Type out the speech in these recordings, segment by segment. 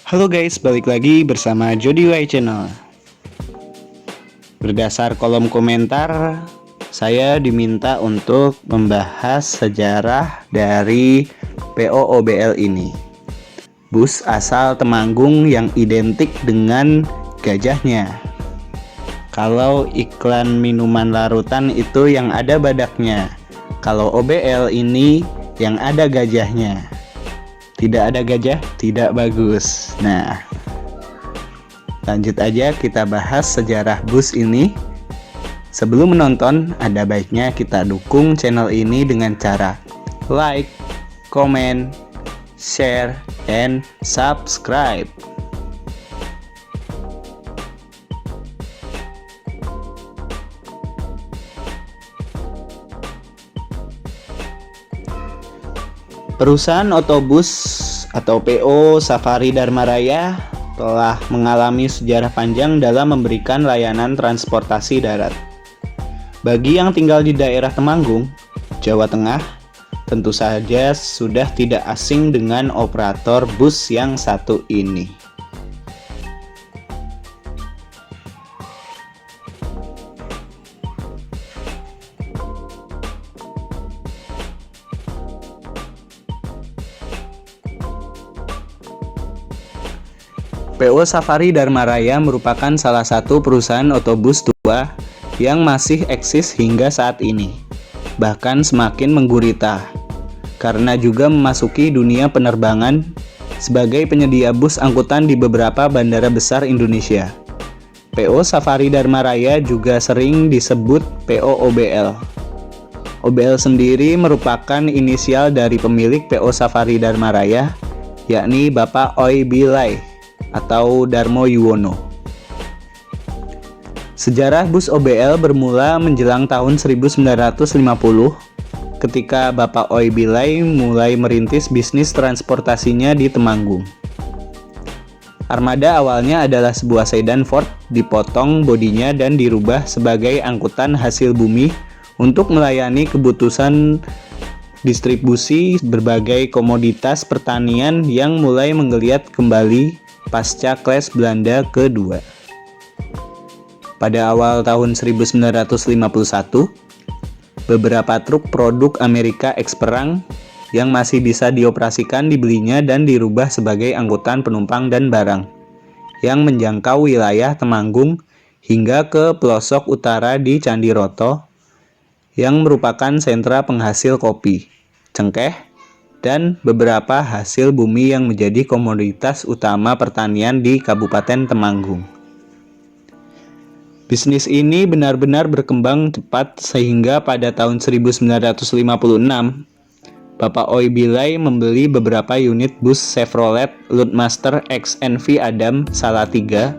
Halo guys, balik lagi bersama Jody Y Channel. Berdasar kolom komentar, saya diminta untuk membahas sejarah dari PO/OBL ini. Bus asal Temanggung yang identik dengan gajahnya. Kalau iklan minuman larutan itu yang ada badaknya. Kalau OBL ini yang ada gajahnya. Tidak ada gajah, tidak bagus. Nah, lanjut aja kita bahas sejarah bus ini. Sebelum menonton, ada baiknya kita dukung channel ini dengan cara like, comment, share, and subscribe. Perusahaan otobus atau PO Safari Dharma Raya telah mengalami sejarah panjang dalam memberikan layanan transportasi darat. Bagi yang tinggal di daerah Temanggung, Jawa Tengah, tentu saja sudah tidak asing dengan operator bus yang satu ini. PO Safari Dharma Raya merupakan salah satu perusahaan otobus tua yang masih eksis hingga saat ini, bahkan semakin menggurita, karena juga memasuki dunia penerbangan sebagai penyedia bus angkutan di beberapa bandara besar Indonesia. PO Safari Dharma Raya juga sering disebut PO/OBL. OBL sendiri merupakan inisial dari pemilik PO Safari Dharma Raya, yakni Bapak Oi Bilai atau Darmo Yuwono. Sejarah bus OBL bermula menjelang tahun 1950 ketika Bapak Oi Bilai mulai merintis bisnis transportasinya di Temanggung. Armada awalnya adalah sebuah sedan Ford, dipotong bodinya dan dirubah sebagai angkutan hasil bumi untuk melayani kebutuhan distribusi berbagai komoditas pertanian yang mulai menggeliat kembali pasca Clash Belanda kedua. Pada awal tahun 1951, beberapa truk produk Amerika eks-perang yang masih bisa dioperasikan dibelinya dan dirubah sebagai angkutan penumpang dan barang yang menjangkau wilayah Temanggung hingga ke pelosok utara di Candiroto yang merupakan sentra penghasil kopi, cengkeh, dan beberapa hasil bumi yang menjadi komoditas utama pertanian di Kabupaten Temanggung. Bisnis ini benar-benar berkembang cepat sehingga pada tahun 1956, Bapak Oi Bilai membeli beberapa unit bus Chevrolet Loadmaster XNV Adam Salatiga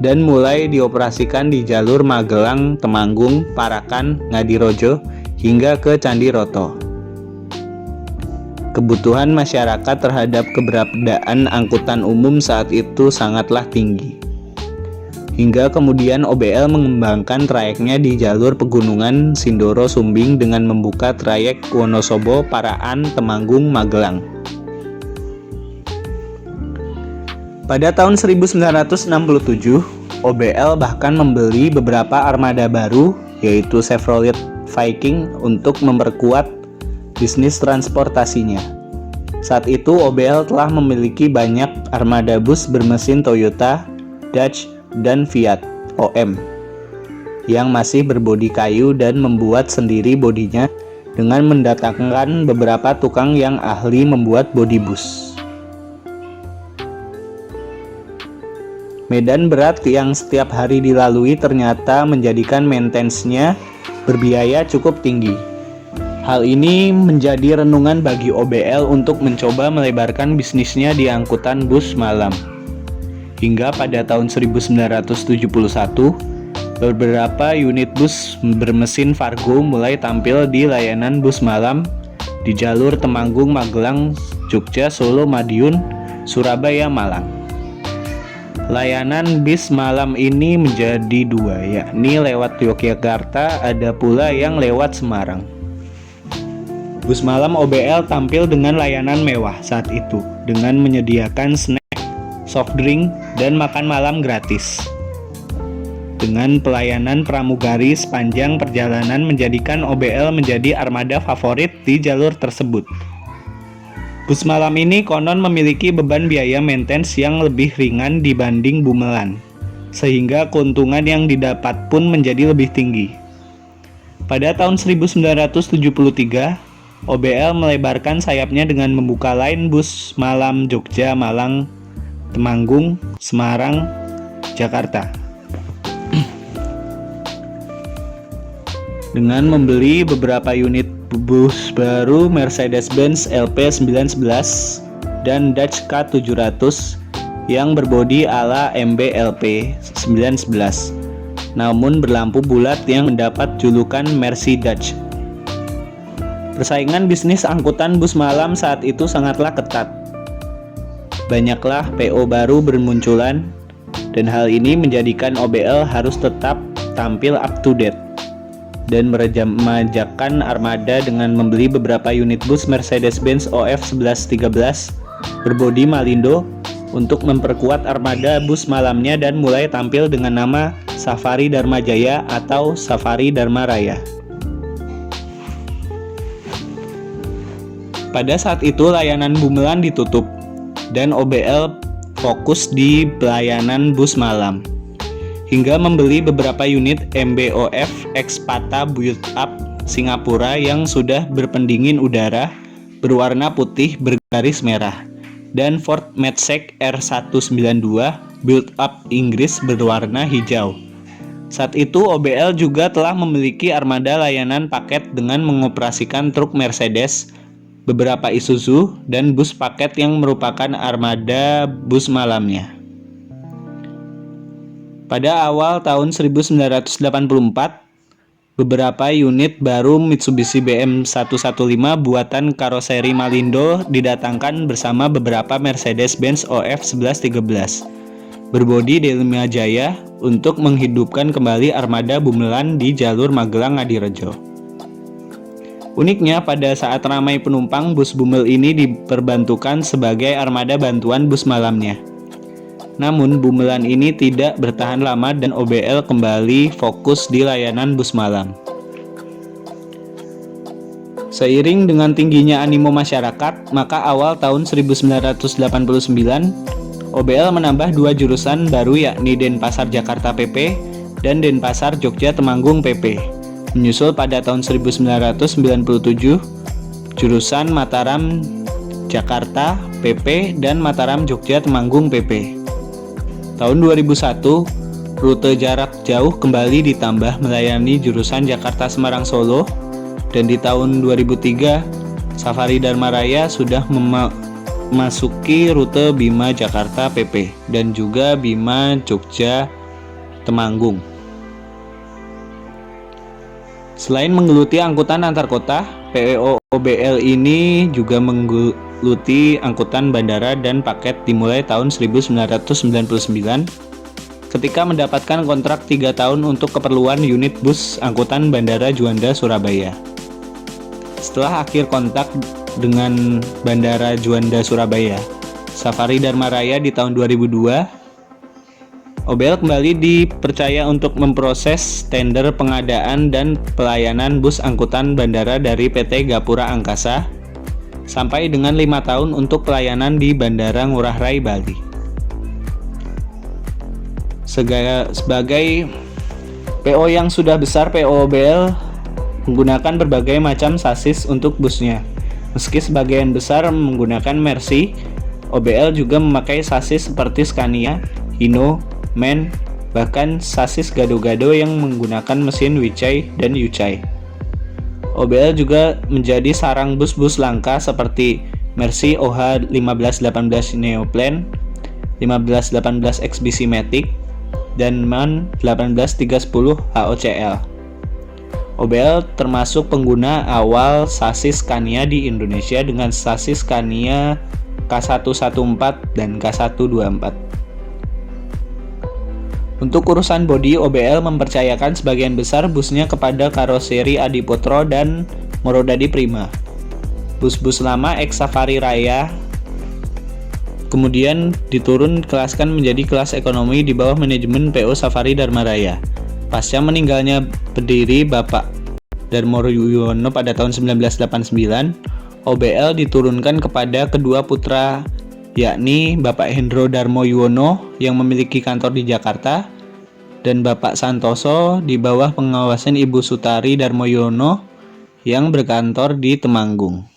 dan mulai dioperasikan di jalur Magelang, Temanggung, Parakan, Ngadirojo, hingga ke Candiroto. Kebutuhan masyarakat terhadap keberadaan angkutan umum saat itu sangatlah tinggi. Hingga kemudian OBL mengembangkan trayeknya di jalur pegunungan Sindoro Sumbing dengan membuka trayek Wonosobo, Paraan, Temanggung, Magelang. Pada tahun 1967, OBL bahkan membeli beberapa armada baru, yaitu Chevrolet Viking, untuk memperkuat bisnis transportasinya. Saat itu OBL telah memiliki banyak armada bus bermesin Toyota, Dodge, dan Fiat OM yang masih berbodi kayu dan membuat sendiri bodinya dengan mendatangkan beberapa tukang yang ahli membuat bodi bus. Medan berat yang setiap hari dilalui ternyata menjadikan maintenance-nya berbiaya cukup tinggi. Hal ini menjadi renungan bagi OBL untuk mencoba melebarkan bisnisnya di angkutan bus malam. Hingga pada tahun 1971, beberapa unit bus bermesin Fargo mulai tampil di layanan bus malam di jalur Temanggung, Magelang, Jogja, Solo, Madiun, Surabaya, Malang. Layanan bis malam ini menjadi dua, yakni lewat Yogyakarta, ada pula yang lewat Semarang. Bus malam OBL tampil dengan layanan mewah saat itu, dengan menyediakan snack, soft drink, dan makan malam gratis. Dengan pelayanan pramugari sepanjang perjalanan menjadikan OBL menjadi armada favorit di jalur tersebut. Bus malam ini konon memiliki beban biaya maintenance yang lebih ringan dibanding Bumelan, sehingga keuntungan yang didapat pun menjadi lebih tinggi. Pada tahun 1973, OBL melebarkan sayapnya dengan membuka line bus malam Jogja, Malang, Temanggung, Semarang, Jakarta. Dengan membeli beberapa unit bus baru Mercedes-Benz LP911 dan Dodge K700 yang berbodi ala MB LP911, namun berlampu bulat yang mendapat julukan Mercy Dodge. Persaingan bisnis angkutan bus malam saat itu sangatlah ketat. Banyaklah PO baru bermunculan, dan hal ini menjadikan OBL harus tetap tampil up to date dan meremajakan armada dengan membeli beberapa unit bus Mercedes-Benz OF1113 berbodi Malindo untuk memperkuat armada bus malamnya dan mulai tampil dengan nama Safari Dharma Jaya atau Safari Dharma Raya. Pada saat itu layanan Bumelan ditutup dan OBL fokus di pelayanan bus malam, hingga membeli beberapa unit MBOF Expata Build Up Singapura yang sudah berpendingin udara berwarna putih bergaris merah, dan Ford Metsec R192 Build Up Inggris berwarna hijau. Saat itu OBL juga telah memiliki armada layanan paket dengan mengoperasikan truk Mercedes, beberapa Isuzu, dan bus paket yang merupakan armada bus malamnya. Pada awal tahun 1984, beberapa unit baru Mitsubishi BM115 buatan karoseri Malindo didatangkan bersama beberapa Mercedes-Benz OF1113 berbodi Delima Jaya untuk menghidupkan kembali armada Bumelan di jalur Magelang-Ngadirejo. Uniknya, pada saat ramai penumpang, bus Bumel ini diperbantukan sebagai armada bantuan bus malamnya. Namun Bumelan ini tidak bertahan lama dan OBL kembali fokus di layanan bus malam. Seiring dengan tingginya animo masyarakat, maka awal tahun 1989 OBL menambah dua jurusan baru, yakni Denpasar Jakarta PP dan Denpasar Jogja Temanggung PP. Menyusul pada tahun 1997 jurusan Mataram Jakarta PP dan Mataram Jogja Temanggung PP. Tahun 2001, rute jarak jauh kembali ditambah melayani jurusan Jakarta Semarang Solo, dan di tahun 2003, Safari Dharma Raya sudah memasuki rute Bima Jakarta PP dan juga Bima Jogja Temanggung. Selain menggeluti angkutan antar kota, PO OBL ini juga menggeluti angkutan bandara dan paket dimulai tahun 1999 ketika mendapatkan kontrak 3 tahun untuk keperluan unit bus angkutan Bandara Juanda Surabaya. Setelah akhir kontak dengan Bandara Juanda Surabaya, Safari Dharma Raya di tahun 2002, OBL kembali dipercaya untuk memproses tender pengadaan dan pelayanan bus angkutan bandara dari PT Gapura Angkasa sampai dengan 5 tahun untuk pelayanan di Bandara Ngurah Rai, Bali. Sebagai PO yang sudah besar, PO OBL menggunakan berbagai macam sasis untuk busnya. Meski sebagian besar menggunakan Mercy, OBL juga memakai sasis seperti Scania, Hino, MAN, bahkan sasis gado-gado yang menggunakan mesin Weichai dan Yuchai. OBL juga menjadi sarang bus-bus langka seperti Mercy OH 1518 Neoplan, 1518 XBC Matic, dan MAN 18310 HOCL. OBL termasuk pengguna awal sasis Scania di Indonesia dengan sasis Scania K114 dan K124. Untuk urusan bodi, OBL mempercayakan sebagian besar busnya kepada karoseri Adiputro dan Morodadi Prima. Bus-bus lama ex Safari Raya kemudian diturun kelaskan menjadi kelas ekonomi di bawah manajemen PO Safari Dharma Raya. Pasca meninggalnya pendiri Bapak Darmo Yuwono pada tahun 1989, OBL diturunkan kepada kedua putra, yakni Bapak Hendro Darmo Yuwono yang memiliki kantor di Jakarta dan Bapak Santoso di bawah pengawasan Ibu Sutari Darmo Yuwono yang berkantor di Temanggung.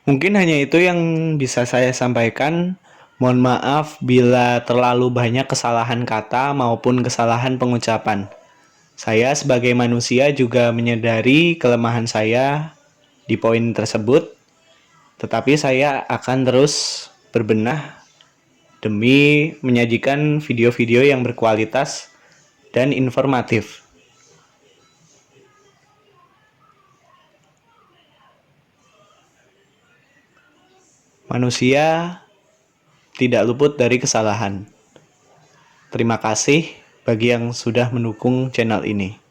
Mungkin hanya itu yang bisa saya sampaikan. Mohon maaf bila terlalu banyak kesalahan kata maupun kesalahan pengucapan. Saya sebagai manusia juga menyadari kelemahan saya di poin tersebut, tetapi saya akan terus berbenah demi menyajikan video-video yang berkualitas dan informatif. Manusia tidak luput dari kesalahan. Terima kasih bagi yang sudah mendukung channel ini.